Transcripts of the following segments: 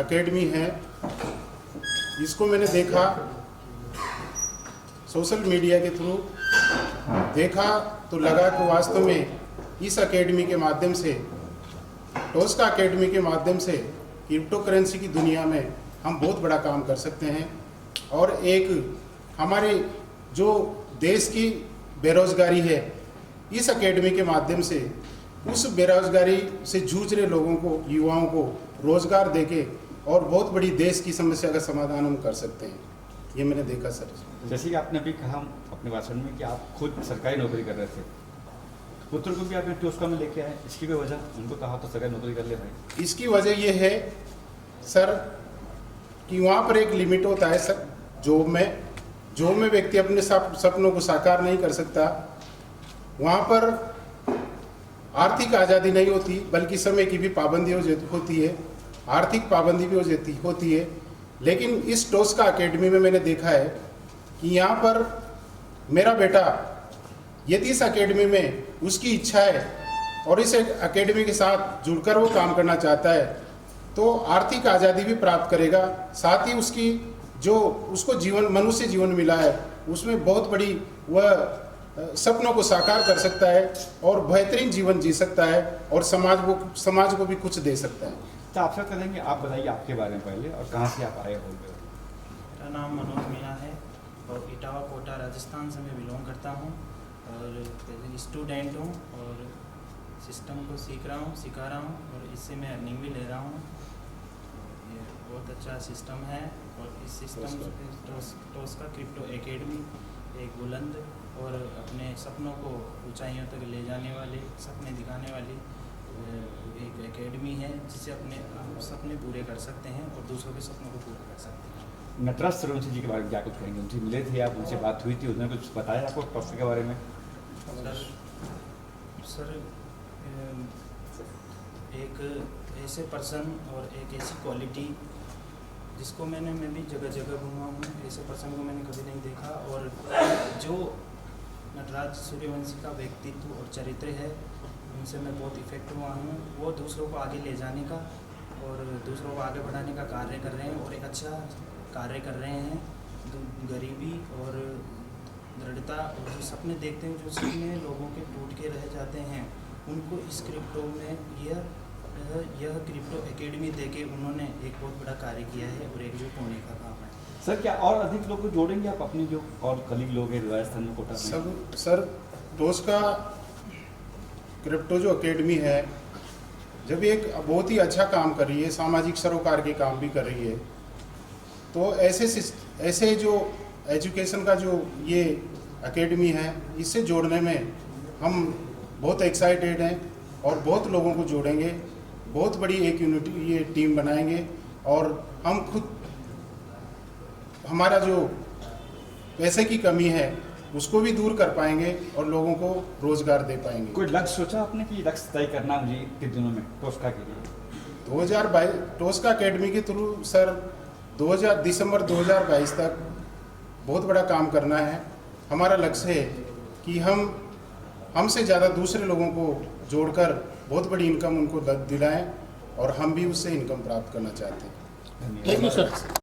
Academy है, इसको मैंने देखा सोशल मीडिया के थ्रू देखा तो लगा कि वास्तव में इस एकेडमी के माध्यम से, टोस्का एकेडमी के माध्यम से क्रिप्टो करेंसी की दुनिया में हम बहुत बड़ा काम कर सकते हैं और एक हमारे जो देश की बेरोजगारी है, इस एकेडमी के माध्यम से उस बेरोजगारी से जूझ रहे लोगों को, युवाओं को रोजगार देके और बहुत बड़ी देश की समस्या का समाधान हम कर सकते हैं। ये मैंने देखा सर। जैसे कि आपने अभी कहा अपने भाषण में कि आप खुद सरकारी नौकरी कर रहे थे, पुत्र को भी आपने टोस्का में लेके आए, इसकी कोई वजह? उनको कहा तो सरकारी नौकरी कर ले भाई। इसकी वजह ये है सर कि वहाँ पर एक लिमिट होता है सर, जॉब में व्यक्ति अपने सपनों को साकार नहीं कर सकता। वहाँ पर आर्थिक आज़ादी नहीं होती, बल्कि समय की भी पाबंदी होती है, आर्थिक पाबंदी भी होती है। लेकिन इस टोस्का एकेडमी में मैंने देखा है कि यहाँ पर मेरा बेटा यदि इस एकेडमी में उसकी इच्छा है और इस एकेडमी के साथ जुड़कर वो काम करना चाहता है तो आर्थिक आज़ादी भी प्राप्त करेगा, साथ ही उसकी जो उसको मनुष्य जीवन मिला है उसमें बहुत बड़ी वह सपनों को साकार कर सकता है और बेहतरीन जीवन जी सकता है और समाज को भी कुछ दे सकता है। तो आपसे करेंगे, आप बताइए आपके बारे में पहले और कहाँ से आप आए हो? मेरा नाम मनोज मीणा है और इटावा कोटा राजस्थान से मैं बिलोंग करता हूँ और स्टूडेंट हूँ और सिस्टम को सिखा रहा हूँ और इससे मैं अर्निंग भी ले रहा हूँ। ये बहुत अच्छा सिस्टम है और इस सिस्टम टोस्का क्रिप्टो एकेडमी एक बुलंद और अपने सपनों को ऊंचाइयों तक ले जाने वाली, सपने दिखाने वाली एक एकेडमी है जिससे अपने सपने पूरे कर सकते हैं और दूसरों के सपनों को पूरा कर सकते हैं। नटराज सूर्यवंशी जी के बारे में क्या कुछ कहेंगे? उनसे मिले थे आप, उनसे बात हुई थी, उन्होंने कुछ बताया आपको टोस्का के बारे में? सर एक ऐसे पर्सन और एक ऐसी क्वालिटी जिसको मैं भी जगह जगह घूमा हूँ, ऐसे पर्सन को मैंने कभी नहीं देखा। और जो नटराज सूर्यवंशी का व्यक्तित्व और चरित्र है उनसे मैं बहुत इफेक्ट हुआ हूँ। वो दूसरों को आगे ले जाने का और दूसरों को आगे बढ़ाने का कार्य कर रहे हैं और एक अच्छा कार्य कर रहे हैं। गरीबी और दृढ़ता और जो सपने देखते हैं, जो सपने लोगों के टूट के रह जाते हैं, उनको इस क्रिप्टो में यह क्रिप्टो एकेडमी देके उन्होंने एक बहुत बड़ा कार्य किया है और एकजुट होने का काम है। सर क्या और अधिक लोग को जोड़ेंगे आप अपने जो और कलीग लोग हैं राजस्थान में, कोटा में? सर टोस्का क्रिप्टो जो एकेडमी है जब एक बहुत ही अच्छा काम कर रही है, सामाजिक सरोकार के काम भी कर रही है, तो ऐसे जो एजुकेशन का जो ये एकेडमी है इससे जोड़ने में हम बहुत एक्साइटेड हैं और बहुत लोगों को जोड़ेंगे, बहुत बड़ी एक यूनिटी ये टीम बनाएंगे और हम खुद हमारा जो पैसे की कमी है उसको भी दूर कर पाएंगे और लोगों को रोजगार दे पाएंगे। कोई लक्ष्य सोचा आपने कि लक्ष्य तय करना मुझे कितने दिनों में टोस्का के लिए? 2022 टोस्का एकेडमी के थ्रू सर दिसंबर 2022 तक बहुत बड़ा काम करना है। हमारा लक्ष्य है कि हमसे ज़्यादा दूसरे लोगों को जोड़कर बहुत बड़ी इनकम उनको दिलाएं और हम भी उससे इनकम प्राप्त करना चाहते हैं। Thank you sir.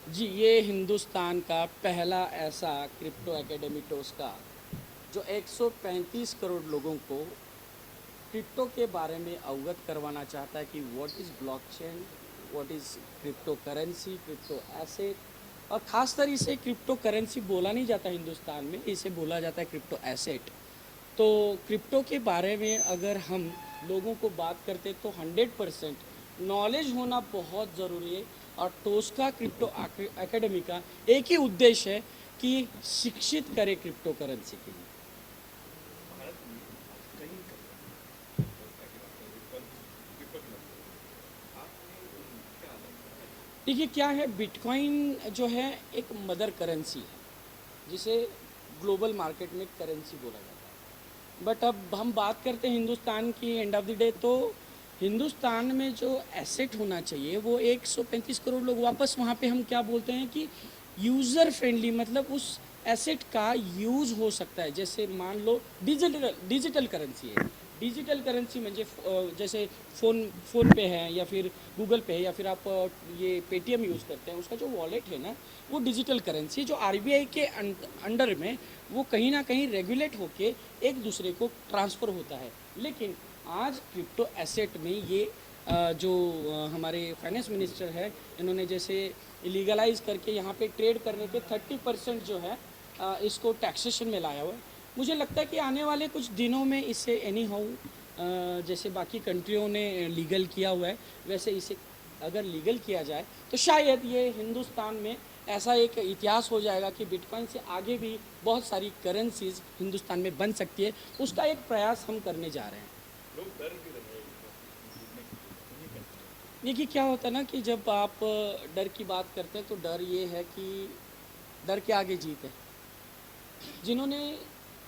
जी, ये हिंदुस्तान का पहला ऐसा क्रिप्टो एकेडमी टोस्का जो 135 करोड़ लोगों को क्रिप्टो के बारे में अवगत करवाना चाहता है कि what is blockchain, what is crypto currency, crypto asset. और ख़ासतर इसे क्रिप्टो करेंसी बोला नहीं जाता हिंदुस्तान में, इसे बोला जाता है क्रिप्टो एसेट। तो क्रिप्टो के बारे में अगर हम लोगों को बात करते तो 100% नॉलेज होना बहुत ज़रूरी है। और टोस्का क्रिप्टो एकेडमी का एक ही उद्देश्य है कि शिक्षित करे क्रिप्टो करेंसी के लिए। देखिए क्या है, बिटकॉइन जो है एक मदर करेंसी है जिसे ग्लोबल मार्केट में करेंसी बोला जाता है। बट अब हम बात करते हैं हिंदुस्तान की, एंड ऑफ द डे तो हिंदुस्तान में जो एसेट होना चाहिए वो 135 करोड़ लोग वापस वहाँ पे हम क्या बोलते हैं कि यूज़र फ्रेंडली, मतलब उस एसेट का यूज़ हो सकता है। जैसे मान लो डिजिटल करेंसी है। डिजिटल करेंसी म्हणजे जैसे फ़ोन पे है या फिर गूगल पे है या फिर आप ये पेटीएम यूज़ करते हैं, उसका जो वॉलेट है ना वो डिजिटल करेंसी जो आरबीआई के अंडर में वो कहीं ना कहीं रेगुलेट होके एक दूसरे को ट्रांसफ़र होता है। लेकिन आज क्रिप्टो एसेट में ये जो हमारे फाइनेंस मिनिस्टर है, इन्होंने जैसे लीगलाइज करके यहाँ पे ट्रेड करने के 30% जो है इसको टैक्सेशन में लाया हुआ है। मुझे लगता है कि आने वाले कुछ दिनों में इसे एनी हाउ जैसे बाकी कंट्रियों ने लीगल किया हुआ है वैसे इसे अगर लीगल किया जाए तो शायद ये हिंदुस्तान में ऐसा एक इतिहास हो जाएगा कि बिटकॉइन से आगे भी बहुत सारी करेंसीज हिंदुस्तान में बन सकती है। उसका एक प्रयास हम करने जा रहे हैं। देखिए क्या होता है ना कि जब आप डर की बात करते हैं तो डर ये है कि डर के आगे जीत है। जिन्होंने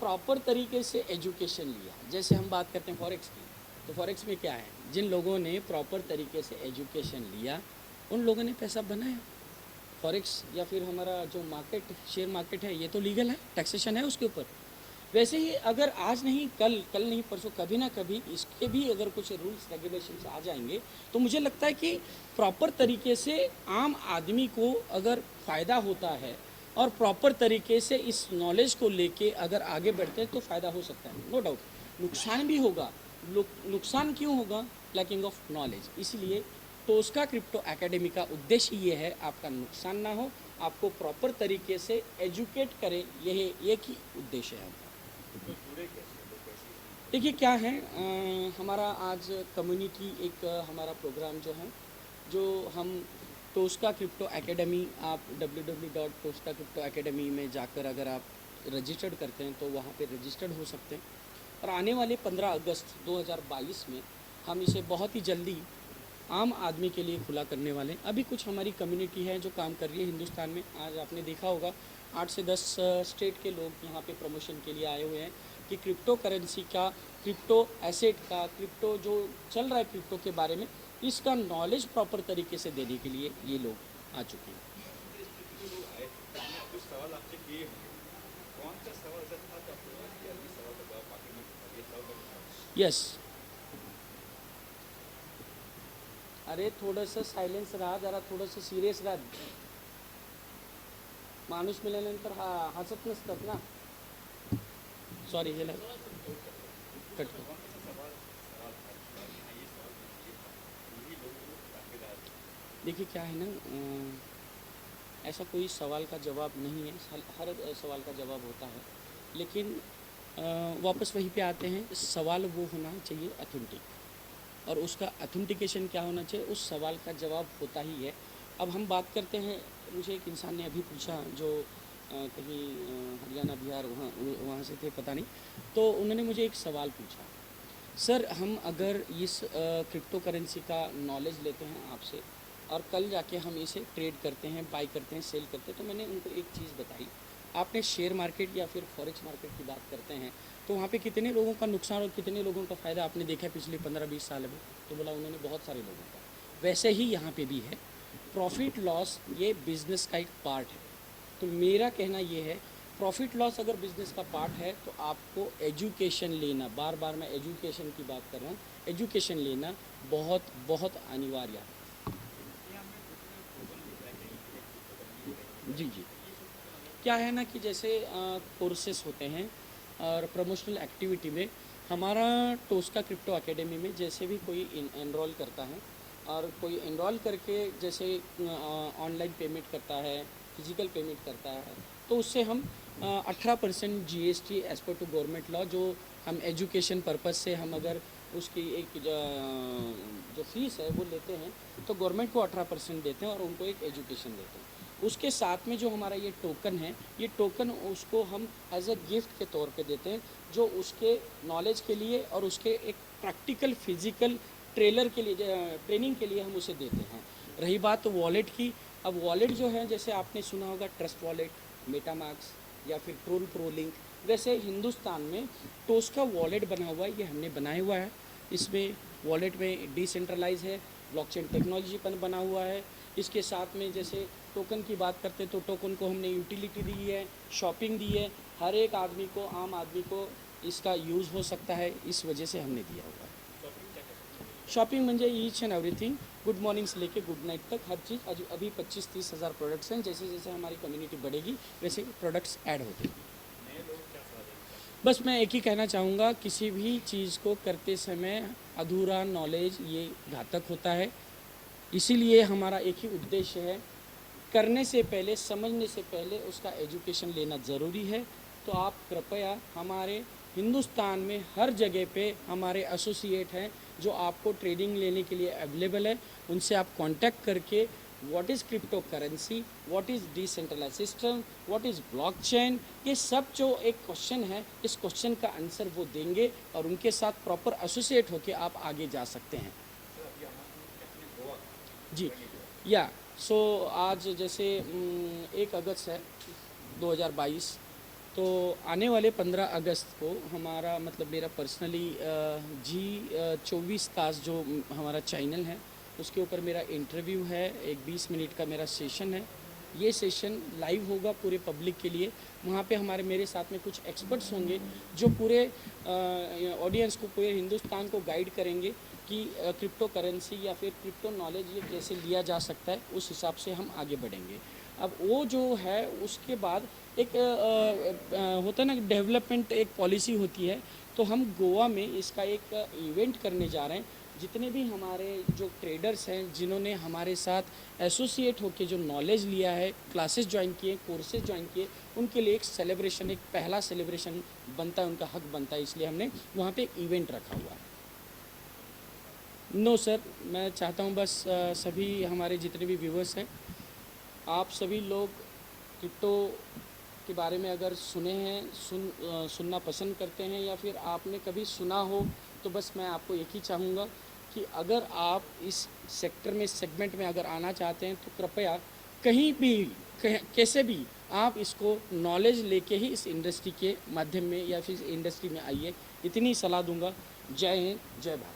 प्रॉपर तरीके से एजुकेशन लिया, जैसे हम बात करते हैं फॉरेक्स की, तो फॉरेक्स में क्या है, जिन लोगों ने प्रॉपर तरीके से एजुकेशन लिया उन लोगों ने पैसा बनाया। फॉरेक्स या फिर हमारा जो मार्केट शेयर मार्केट है ये तो लीगल है, टैक्सेशन है उसके ऊपर। वैसे ही अगर आज नहीं कल नहीं परसों कभी ना कभी इसके भी अगर कुछ रूल्स रेगुलेशंस आ जाएंगे तो मुझे लगता है कि प्रॉपर तरीके से आम आदमी को अगर फ़ायदा होता है और प्रॉपर तरीके से इस नॉलेज को लेके अगर आगे बढ़ते हैं तो फ़ायदा हो सकता है। नो डाउट नुकसान भी होगा। नुकसान क्यों होगा? Lacking of knowledge. इसलिए टोस्का क्रिप्टो एकेडमी का उद्देश्य ये है आपका नुकसान ना हो, आपको प्रॉपर तरीके से एजुकेट करें, यही एक ही उद्देश्य है। देखिए क्या है, हमारा आज कम्युनिटी एक हमारा प्रोग्राम जो है जो हम टोस्का क्रिप्टो एकेडमी, आप www.toscacryptoacademy में जाकर अगर आप रजिस्टर्ड करते हैं तो वहाँ पे रजिस्टर्ड हो सकते हैं। और आने वाले 15 अगस्त 2022 में हम इसे बहुत ही जल्दी आम आदमी के लिए खुला करने वाले हैं। अभी कुछ हमारी कम्युनिटी है जो काम कर रही है हिंदुस्तान में। आज आपने देखा होगा 8 से 10 स्टेट के लोग यहाँ पे प्रमोशन के लिए आए हुए हैं कि क्रिप्टो करेंसी का, क्रिप्टो एसेट का, क्रिप्टो जो चल रहा है क्रिप्टो के बारे में, इसका नॉलेज प्रॉपर तरीके से देने के लिए ये लोग आ चुके हैं। यस। अरे थोडंसं सायलेन्स राहा, जरा थोडंसं सिरियस राहा. माणूस मिळाल्यानंतर हसत नसतात ना. सॉरी हे कट कर. देखिए क्या है ना, ऐसा कोई सवाल का जवाब नहीं है, हर सवाल का जवाब होता है, लेकिन वापस वहीं पे आते हैं, सवाल वो होना चाहिए ऑथेंटिक, और उसका ऑथेंटिकेशन क्या होना चाहिए, उस सवाल का जवाब होता ही है। अब हम बात करते हैं, मुझे एक इंसान ने अभी पूछा जो कहीं हरियाणा बिहार वहाँ से थे पता नहीं, तो उन्होंने मुझे एक सवाल पूछा, सर हम अगर इस क्रिप्टो करेंसी का नॉलेज लेते हैं आपसे और कल जाके हम इसे ट्रेड करते हैं, बाई करते हैं, सेल करते हैं, तो मैंने उनको एक चीज़ बताई, आपने शेयर मार्केट या फिर फॉरेक्स मार्केट की बात करते हैं तो वहाँ पे कितने लोगों का नुकसान और कितने लोगों का फ़ायदा आपने देखा पिछले 15-20 साल में, तो बोला उन्होंने बहुत सारे लोगों का। वैसे ही यहाँ पे भी है, प्रॉफिट लॉस ये बिज़नेस का एक पार्ट है। तो मेरा कहना ये है, प्रॉफिट लॉस अगर बिज़नेस का पार्ट है तो आपको एजुकेशन लेना, बार बार मैं एजुकेशन की बात कर रहा हूँ, एजुकेशन लेना बहुत बहुत अनिवार्य है। जी जी, क्या है ना कि जैसे कोर्सेस होते हैं और प्रमोशनल एक्टिविटी में हमारा टोस्का क्रिप्टो एकेडमी में जैसे भी कोई एनरोल करता है और कोई एनरोल करके जैसे ऑनलाइन पेमेंट करता है, फिजिकल पेमेंट करता है, तो उससे हम 18% GST as per to government law, जो हम एजुकेशन पर्पज़ से हम अगर उसकी एक जो फीस है वो लेते हैं, तो गवर्नमेंट को 18% देते हैं और उनको एक एजुकेशन देते हैं। उसके साथ में जो हमारा ये टोकन है, ये टोकन उसको हम एज अ गिफ्ट के तौर पे देते हैं, जो उसके नॉलेज के लिए और उसके एक प्रैक्टिकल फिजिकल ट्रेनिंग के लिए हम उसे देते हैं। रही बात वॉलेट की, अब वॉलेट जो है जैसे आपने सुना होगा ट्रस्ट वॉलेट, मेटामार्क्स या फिर ट्रोन प्रो लिंक, वैसे हिंदुस्तान में टोस का वॉलेट बना हुआ है, ये हमने बनाया हुआ है। इसमें वॉलेट में डिसेंट्रलाइज है, ब्लॉकचेन टेक्नोलॉजी पर बना हुआ है। इसके साथ में जैसे टोकन की बात करते हैं तो टोकन को हमने यूटिलिटी दी है, शॉपिंग दी है, हर एक आदमी को, आम आदमी को इसका यूज़ हो सकता है, इस वजह से हमने दिया हुआ है। शॉपिंग म्हणजे each and everything, good morning से लेके गुड नाइट तक हर चीज़। अभी 25-30 हज़ार प्रोडक्ट्स हैं, जैसे जैसे हमारी कम्युनिटी बढ़ेगी वैसे प्रोडक्ट्स ऐड होते हैं। बस मैं एक ही कहना चाहूँगा, किसी भी चीज़ को करते समय अधूरा नॉलेज ये घातक होता है। इसीलिए हमारा एक ही उद्देश्य है, करने से पहले, समझने से पहले उसका एजुकेशन लेना ज़रूरी है। तो आप कृपया, हमारे हिंदुस्तान में हर जगह पे हमारे एसोसिएट हैं जो आपको ट्रेडिंग लेने के लिए अवेलेबल है, उनसे आप कांटेक्ट करके what is crypto currency, what is decentralize system, what is blockchain, ये सब जो एक क्वेश्चन है, इस क्वेश्चन का आंसर वो देंगे और उनके साथ प्रॉपर एसोसिएट होकर आप आगे जा सकते हैं। जी या सो आज जैसे 1 अगस्त है 2022, तो आने वाले 15 अगस्त को हमारा मतलब मेरा पर्सनली G24 तास जो हमारा चैनल है उसके ऊपर मेरा इंटरव्यू है, एक 20 मिनट का मेरा सेशन है। ये सेशन लाइव होगा पूरे पब्लिक के लिए। वहाँ पे मेरे साथ में कुछ एक्सपर्ट्स होंगे जो पूरे ऑडियंस को, पूरे हिंदुस्तान को गाइड करेंगे कि क्रिप्टो करेंसी या फिर क्रिप्टो नॉलेज ये कैसे लिया जा सकता है, उस हिसाब से हम आगे बढ़ेंगे। अब वो जो है उसके बाद एक होता है ना डेवलपमेंट, एक पॉलिसी होती है, तो हम गोवा में इसका एक इवेंट करने जा रहे हैं। जितने भी हमारे जो ट्रेडर्स हैं जिन्होंने हमारे साथ एसोसिएट होकर जो नॉलेज लिया है, क्लासेस ज्वाइन किए, कोर्सेज ज्वाइन किए, उनके लिए एक सेलिब्रेशन, एक पहला सेलिब्रेशन बनता है, उनका हक बनता है, इसलिए हमने वहाँ पे एक इवेंट रखा हुआ है। नो सर, मैं चाहता हूँ बस सभी हमारे जितने भी व्यूवर्स हैं, आप सभी लोग क्रिप्टो के बारे में अगर सुने हैं, सुनना पसंद करते हैं या फिर आपने कभी सुना हो, तो बस मैं आपको एक ही चाहूँगा कि अगर आप इस सेक्टर में, सेगमेंट में अगर आना चाहते हैं तो कृपया कहीं भी, कैसे भी आप इसको नॉलेज लेके ही इस इंडस्ट्री के माध्यम में या फिर इस इंडस्ट्री में आइए, इतनी सलाह दूंगा। जय हिंद, जय भारत।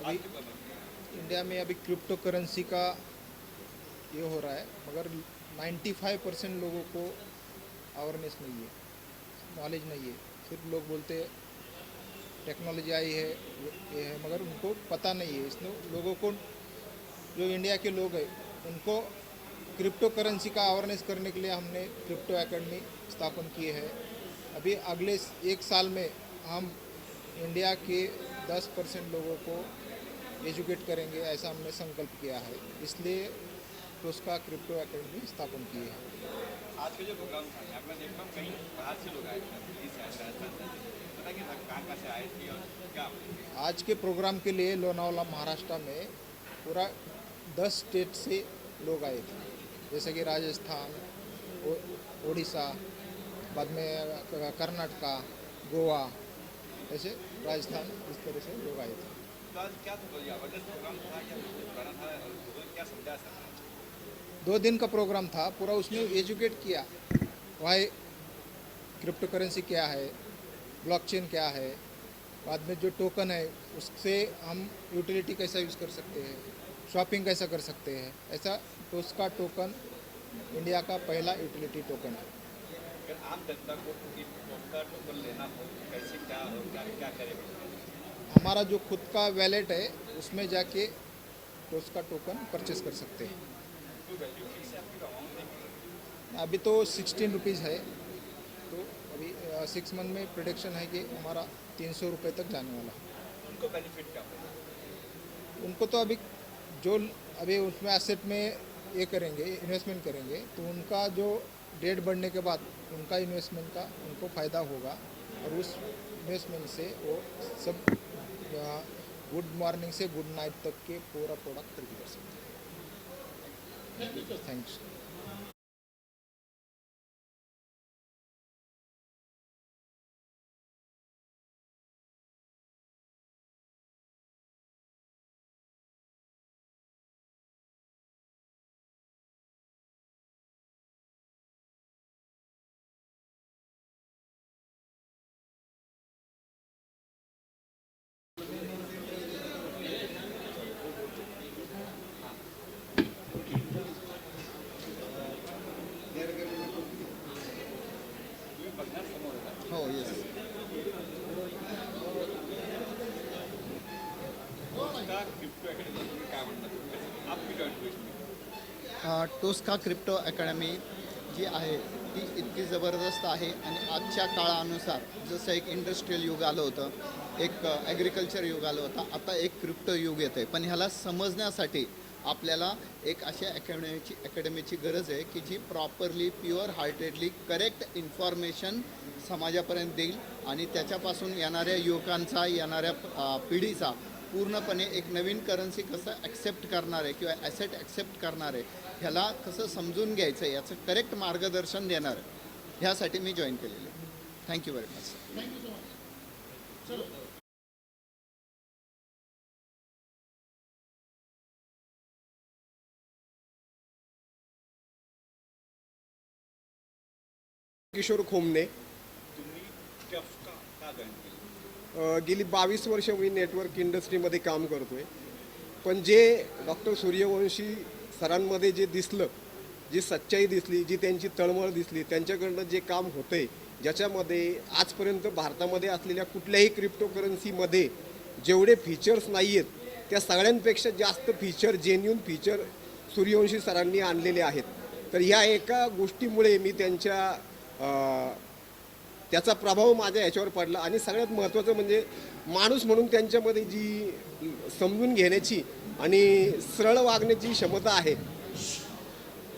इंडिया में अभी क्रिप्टो करेंसी का ये हो रहा है, मगर 95% लोगों को अवेयरनेस नहीं है, नॉलेज नहीं है। सिर्फ लोग बोलते टेक्नोलॉजी आई है, ये है, मगर उनको पता नहीं है। इसलिए लोगों को, जो इंडिया के लोग हैं, उनको क्रिप्टो करेंसी का अवेयरनेस करने के लिए हमने क्रिप्टो एकेडमी स्थापन की है। अभी अगले 1 साल में हम इंडिया के 10% लोगों को एजुकेट करेंगे, ऐसा हमने संकल्प किया है। इसलिए टोस्का क्रिप्टो एकेडमी स्थापन की है। आज का जो प्रोग्राम था यहाँ पे मैं देखता हूँ कहीं बाहर से लोग आए थे, दिल्ली से आए थे, राजस्थान से, बताइए कहाँ से आए थे और क्या? आज के प्रोग्राम के लिए लोनावाला महाराष्ट्र में पूरा 10 स्टेट से लोग आए थे, जैसे कि राजस्थान, उड़ीसा, बाद में कर्नाटका, गोवा, ऐसे राजस्थान, इस तरह से लोग आए थे। तो आज क्या था, कोई अवेयरनेस प्रोग्राम था या पुराना था और क्या समझा सर? 2 दिन का प्रोग्राम था पूरा, उसने एजुकेट किया वाई क्रिप्टो करेंसी क्या है, ब्लॉकचेन क्या है, बाद में जो टोकन है उससे हम यूटिलिटी कैसा यूज़ कर सकते हैं, शॉपिंग कैसा कर सकते हैं। ऐसा टोस्का टोकन इंडिया का पहला यूटिलिटी टोकन है। अगर आम जनता को टोस्का टोकन लेना हो कैसे क्या हो, क्या करेगा? हमारा जो खुद का वैलेट है उसमें जाके टोस्का टोकन परचेस कर सकते हैं। अभी तो 16 रुपीज़ है, तो अभी 6 मंथ में प्रोडिक्शन है कि हमारा 300 रुपये तक जाने वाला है। उनको बेनिफिट क्या होगा? उनको तो अभी उसमें एसेट में ये करेंगे, इन्वेस्टमेंट करेंगे, तो उनका जो डेट बढ़ने के बाद उनका इन्वेस्टमेंट का उनको फ़ायदा होगा और उस इन्वेस्टमेंट से वो सब गुड मॉर्निंग से गुड नाइट तक के पूरा प्रोडक्ट खरीद कर सकते हैं। थैंक्स। हो येस। क्रिप्टो अकॅडमी काय म्हणतात, आपली जॉईन टोस्का क्रिप्टो अकॅडमी जी आहे ती इतकी ज़बरदस्त आहे आणि आजच्या काळानुसार जसं एक इंडस्ट्रियल युग आलं होतं, एक ॲग्रिकल्चर युग आलं होतं, आता एक क्रिप्टो युग येतं आहे। पण ह्याला समजण्यासाठी आपल्याला एक अशा अकॅडमीची गरज आहे की जी properly pure heartedly correct information समाजापर्यंत देईल आणि त्याच्यापासून येणाऱ्या युवकांचा, येणाऱ्या पिढीचा पूर्णपणे एक नवीन करन्सी कसं ॲक्सेप्ट करणार आहे किंवा ॲसेट ॲक्सेप्ट करणार आहे, ह्याला कसं समजून घ्यायचं आहे याचं करेक्ट मार्गदर्शन देणार आहे, ह्यासाठी मी जॉईन केलेलं आहे। Thank you very much. Kishor Khomne. तुम्ही टोस्का का जॉईन केली? गेली 22 वर्ष मी नेटवर्क इंडस्ट्रीमध्ये काम करतोय, पण जे डॉक्टर सूर्यवंशी सरांमध्ये जे दिसलं, जी सच्चाई दिसली, जी त्यांची तळमळ दिसली, त्यांच्याकडनं जे काम होतंय, ज्याच्यामध्ये आजपर्यंत भारतामध्ये असलेल्या कुठल्याही क्रिप्टोकरन्सीमध्ये जेवढे फीचर्स नाही आहेत त्या सगळ्यांपेक्षा जास्त फीचर, जेन्युन फीचर सूर्यवंशी सरांनी आणलेले आहेत। तर ह्या एका गोष्टीमुळे मी त्याचा प्रभाव माझ्या ह्याच्यावर पडला आणि सगळ्यात महत्त्वाचं म्हणजे माणूस म्हणून त्यांच्यामध्ये जी समजून घेण्याची आणि सरळ वागण्याची क्षमता आहे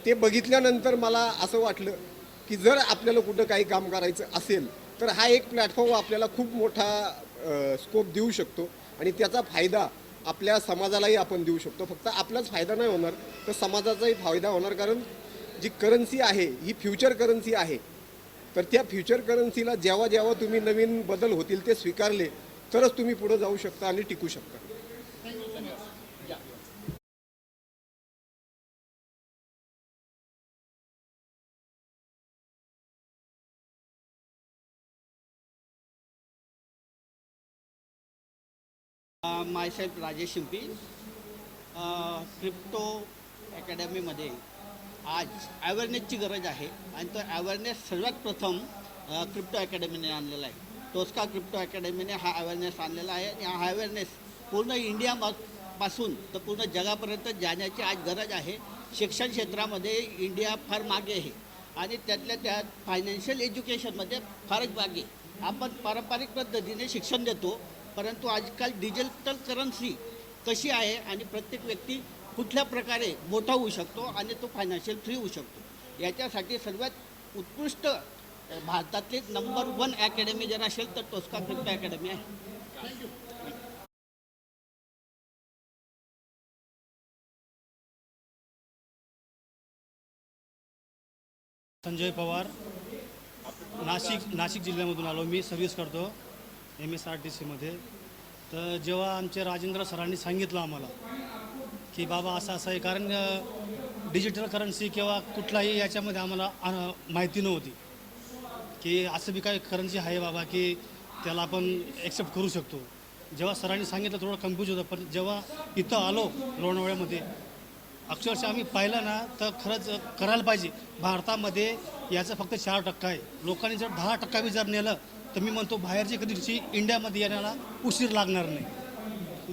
ते बघितल्यानंतर मला असं वाटलं की जर आपल्याला कुठं काही काम करायचं असेल तर हा एक प्लॅटफॉर्म आपल्याला खूप मोठा स्कोप देऊ शकतो आणि त्याचा फायदा आपल्या समाजालाही आपण देऊ शकतो। फक्त आपलाच फायदा नाही होणार तर समाजाचाही फायदा होणार, कारण जी करन्सी आहे ही फ्युचर करन्सी आहे। तर त्या फ्युचर करन्सीला जेव्हा जेव्हा तुम्ही नवीन बदल होतील ते स्वीकारले तरच तुम्ही पुढे जाऊ शकता आणि टिकू शकता। मायसेल्फ राजेश शिंपी। क्रिप्टो अकॅडमीमध्ये आज अवेअरनेसची गरज आहे आणि तो अवेअरनेस सर्वात प्रथम क्रिप्टो अकॅडमीने आणलेला आहे। टोस्का क्रिप्टो अकॅडमीने हा अवेअरनेस आणलेला आहे आणि हा अवेअरनेस पूर्ण इंडियापासून तर पूर्ण जगापर्यंत जाण्याची आज गरज आहे। शिक्षण क्षेत्रामध्ये इंडिया फार मागे आहे आणि त्यातल्या त्यात फायनान्शियल एज्युकेशनमध्ये फारच बागे. आपण पारंपरिक पद्धतीने शिक्षण देतो, परंतु आजकाल डिजिटल करन्सी कशी आहे आणि प्रत्येक व्यक्ती कुठल्या प्रकारे मोठा होऊ शकतो आणि तो फायनान्शियल फ्री होऊ शकतो, याच्यासाठी सर्वात उत्कृष्ट भारतातली नंबर 1 अकॅडमी जर असेल तर टोस्का क्रिप्टो अकॅडमी आहे. संजय पवार, नाशिक जिल्ह्यामधून आलो. मी सर्व्हिस करतो MSRTCमध्ये. तर जेव्हा आमच्या राजेंद्र सरांनी सांगितलं आम्हाला की बाबा असं असं आहे, कारण डिजिटल करन्सी किंवा कुठलाही याच्यामध्ये आम्हाला माहिती नव्हती की असं बी काही करन्सी आहे बाबा की त्याला आपण ॲक्सेप्ट करू शकतो. जेव्हा सरांनी सांगितलं थोडं कन्फ्यूज होतं, पण जेव्हा इथं आलो लोणावळ्यामध्ये अक्षरशः आम्ही पाहिलं ना तर खरंच करायला पाहिजे. भारतामध्ये याचं फक्त 4% आहे. लोकांनी जर 10% बी जर नेलं तर मी म्हणतो बाहेरची कधीची इंडियामध्ये येण्याला उशीर लागणार नाही.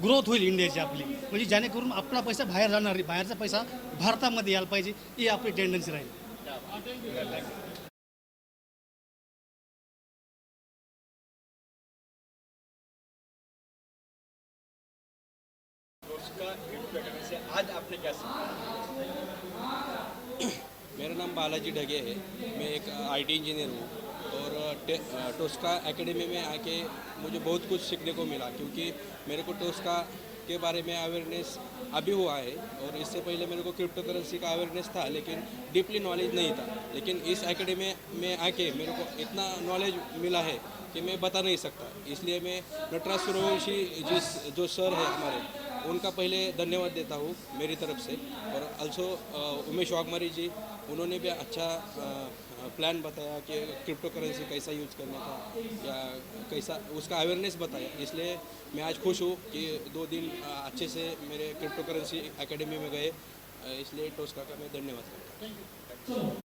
ग्रोथ होईल इंडियाची आपली, म्हणजे जेणेकरून आपला पैसा बाहेर जाणार नाही, बाहेरचा पैसा भारतामध्ये यायला पाहिजे, ही आपली टेंडन्सी राहील. आज आपने क्या सीखा? मेरा नाम बालाजी ढगे है, मैं एक IT इंजीनियर हूँ और टोस्का एकेडमी में आके मुझे बहुत कुछ सीखने को मिला, क्योंकि मेरे को टोस्का के बारे में अवेयरनेस अभी हुआ है और इससे पहले मेरे को क्रिप्टो करेंसी का अवेयरनेस था, लेकिन डीपली नॉलेज नहीं था. लेकिन इस एकेडमी में आके मेरे को इतना नॉलेज मिला है कि मैं बता नहीं सकता. इसलिए मैं नटराज सूर्यवंशी जो सर है हमारे, उनका पहले धन्यवाद देता हूँ मेरी तरफ से. और अल्सो उमेश वाघमारी जी, उन्होंने भी अच्छा प्लान बताया कि क्रिप्टो करेंसी कैसा यूज़ करना था या कैसा उसका अवेयरनेस बताया. इसलिए मैं आज खुश हूँ कि 2 दिन अच्छे से मेरे क्रिप्टो करेंसी एकेडमी में गए. इसलिए टोस्का का मैं धन्यवाद करता हूँ.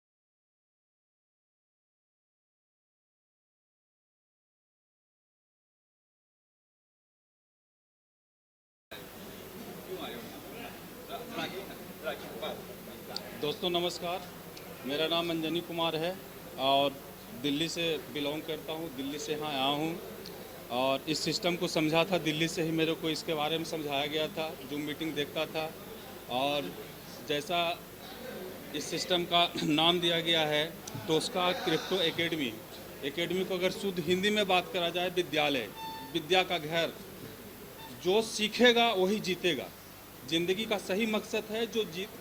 दोस्तों नमस्कार, मेरा नाम अंजनी कुमार है और दिल्ली से बिलोंग करता हूँ. दिल्ली से यहाँ आया हूँ और इस सिस्टम को समझा था. दिल्ली से ही मेरे को इसके बारे में समझाया गया था, जूम मीटिंग देखता था. और जैसा इस सिस्टम का नाम दिया गया है टोस्का क्रिप्टो एकेडमी. एकेडमी को अगर शुद्ध हिंदी में बात करा जाए, विद्यालय, विद्या का घर. जो सीखेगा वही जीतेगा. ज़िंदगी का सही मकसद है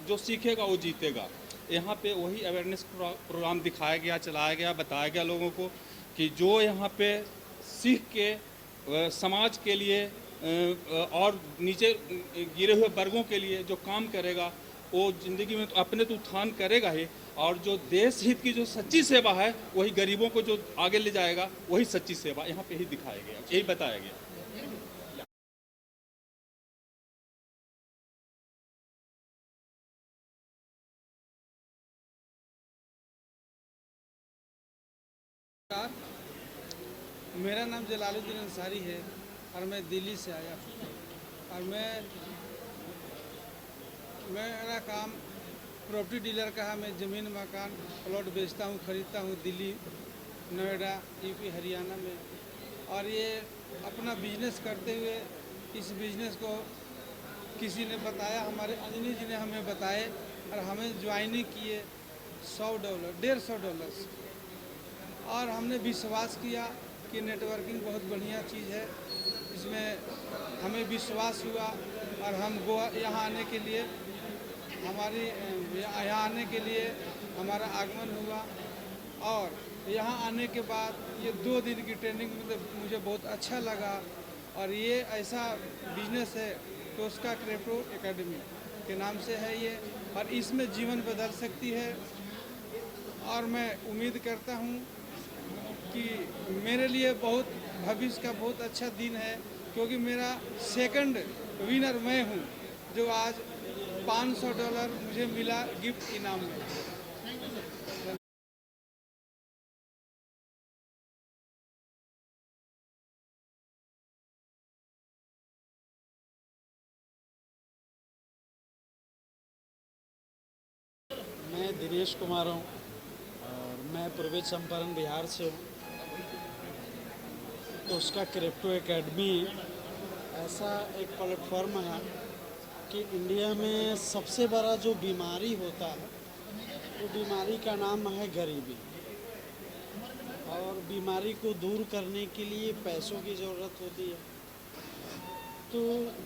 जो सीखेगा वो जीतेगा. यहाँ पे वही अवेयरनेस प्रोग्राम दिखाया गया, चलाया गया, बताया गया लोगों को कि जो यहाँ पे सीख के समाज के लिए और नीचे गिरे हुए वर्गों के लिए जो काम करेगा, वो ज़िंदगी में तो अपने तो उत्थान करेगा ही, और जो देश हित की जो सच्ची सेवा है वही गरीबों को जो आगे ले जाएगा, वही सच्ची सेवा यहाँ पे ही दिखाया गया, यही बताया गया. मेरा नाम जलालुद्दीन अंसारी है और मैं दिल्ली से आया हूँ. और मेरा काम प्रॉपर्टी डीलर का है. मैं ज़मीन मकान प्लॉट बेचता हूँ, ख़रीदता हूँ दिल्ली, नोएडा, यूपी, हरियाणा में. और ये अपना बिजनेस करते हुए इस बिजनेस को किसी ने बताया, हमारे अंजनी जी ने हमें बताए और हमें ज्वाइनिंग किए $100, $150. और हमने विश्वास किया कि नेटवर्किंग बहुत बढ़िया चीज़ है. इसमें हमें विश्वास हुआ और हम यहाँ आने के लिए यहाँ आने के लिए हमारा आगमन हुआ. और यहाँ आने के बाद ये 2 दिन की ट्रेनिंग मुझे बहुत अच्छा लगा. और ये ऐसा बिजनेस है, टोस्का क्रिप्टो एकेडमी के नाम से है ये, और इसमें जीवन बदल सकती है. और मैं उम्मीद करता हूँ कि मेरे लिए बहुत भविष्य का बहुत अच्छा दिन है, क्योंकि मेरा सेकंड विनर मैं हूँ, जो आज $500 मुझे मिला गिफ्ट इनाम में. मैं दिनेश कुमार हूँ मैं पूर्वी चंपारण बिहार से हूँ। तो उसका क्रिप्टो एकेडमी ऐसा एक प्लेटफॉर्म है कि इंडिया में सबसे बड़ा जो बीमारी होता है वो बीमारी का नाम है गरीबी, और बीमारी को दूर करने के लिए पैसों की ज़रूरत होती है। तो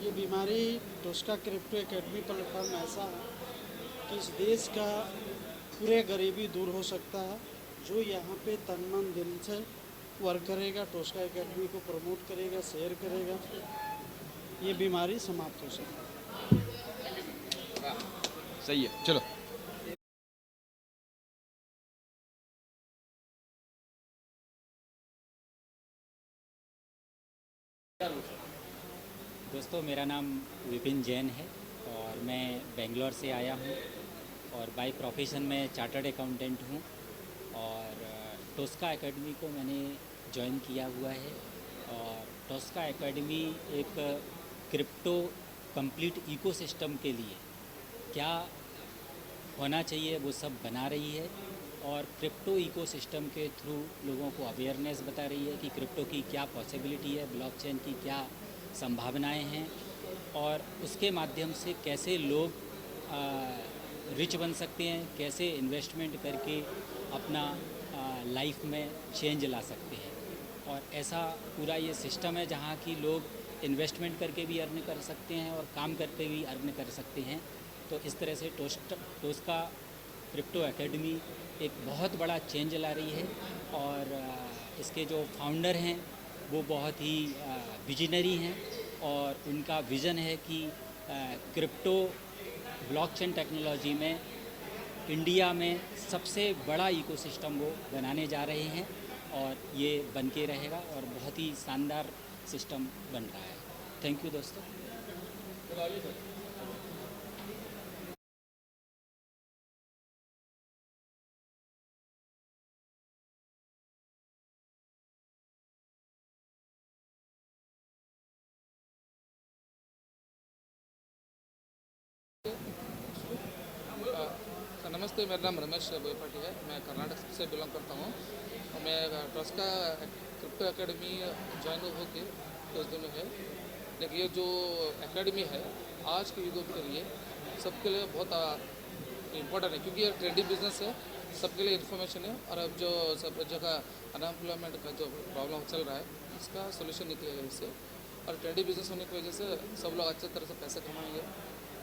ये बीमारी टोस्का क्रिप्टो एकेडमी प्लेटफॉर्म ऐसा है कि इस देश का पूरे गरीबी दूर हो सकता है। जो यहाँ पे तन मन दिल से वर्क करेगा, टोस्का एकेडमी को प्रमोट करेगा, शेयर करेगा, ये बीमारी समाप्त हो सकती है। सही है, चलो। दोस्तों, मेरा नाम विपिन जैन है और मैं बेंगलोर से आया हूँ और बाय प्रोफेशन में चार्टर्ड अकाउंटेंट हूँ। और टोस्का एकेडमी को मैंने ज्वाइन किया हुआ है। और टोस्का एकेडमी एक क्रिप्टो कंप्लीट इकोसिस्टम के लिए क्या होना चाहिए वो सब बना रही है, और क्रिप्टो इकोसिस्टम के थ्रू लोगों को अवेयरनेस बता रही है कि क्रिप्टो की क्या पॉसिबिलिटी है, ब्लॉकचेन की क्या संभावनाएं हैं, और उसके माध्यम से कैसे लोग रिच बन सकते हैं, कैसे इन्वेस्टमेंट करके अपना लाइफ में चेंज ला सकते हैं। और ऐसा पूरा ये सिस्टम है जहाँ की लोग इन्वेस्टमेंट करके भी अर्न कर सकते हैं और काम करके भी अर्न कर सकते हैं। तो इस तरह से टोस्का क्रिप्टो एकेडमी एक बहुत बड़ा चेंज ला रही है। और इसके जो फाउंडर हैं वो बहुत ही विजनरी हैं, और उनका विज़न है कि क्रिप्टो ब्लॉकचेन टेक्नोलॉजी में इंडिया में सबसे बड़ा इकोसिस्टम वो बनाने जा रहे हैं, और ये बन के रहेगा और बहुत ही शानदार सिस्टम बन रहा है। थैंक यू दोस्तों। नमस्ते, मेरा नाम रमेश बोईपाटी है। मैं कर्नाटक से बिलोंग करता हूँ। मैं टोस्का क्रिप्टो एकेडमी ज्वाइन होके कुछ दिन है, लेकिन ये जो एकेडमी है आज के युग के लिए सबके लिए बहुत इम्पोर्टेंट है, क्योंकि ये ट्रेंडिंग बिजनेस है, सबके लिए इन्फॉर्मेशन है। और अब जो सब जगह अनएम्प्लॉयमेंट का जो प्रॉब्लम चल रहा है इसका सोल्यूशन निकलेगा इससे। और ट्रेंडिंग बिजनेस होने की वजह से सब लोग अच्छे तरह से पैसे कमाएंगे।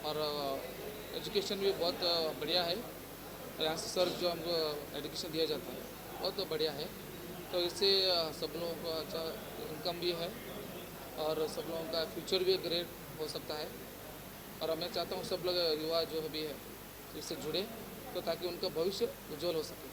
और एजुकेशन भी बहुत बढ़िया है। यहाँ से सर जो हमको एजुकेशन दिया जाता है बहुत बढ़िया है। तो इससे सब लोगों को अच्छा इनकम भी है और सब लोगों का फ्यूचर भी ग्रेट हो सकता है। और मैं चाहता हूँ सब लोग युवा जो भी है इससे जुड़े, तो ताकि उनका भविष्य उज्जवल हो सके।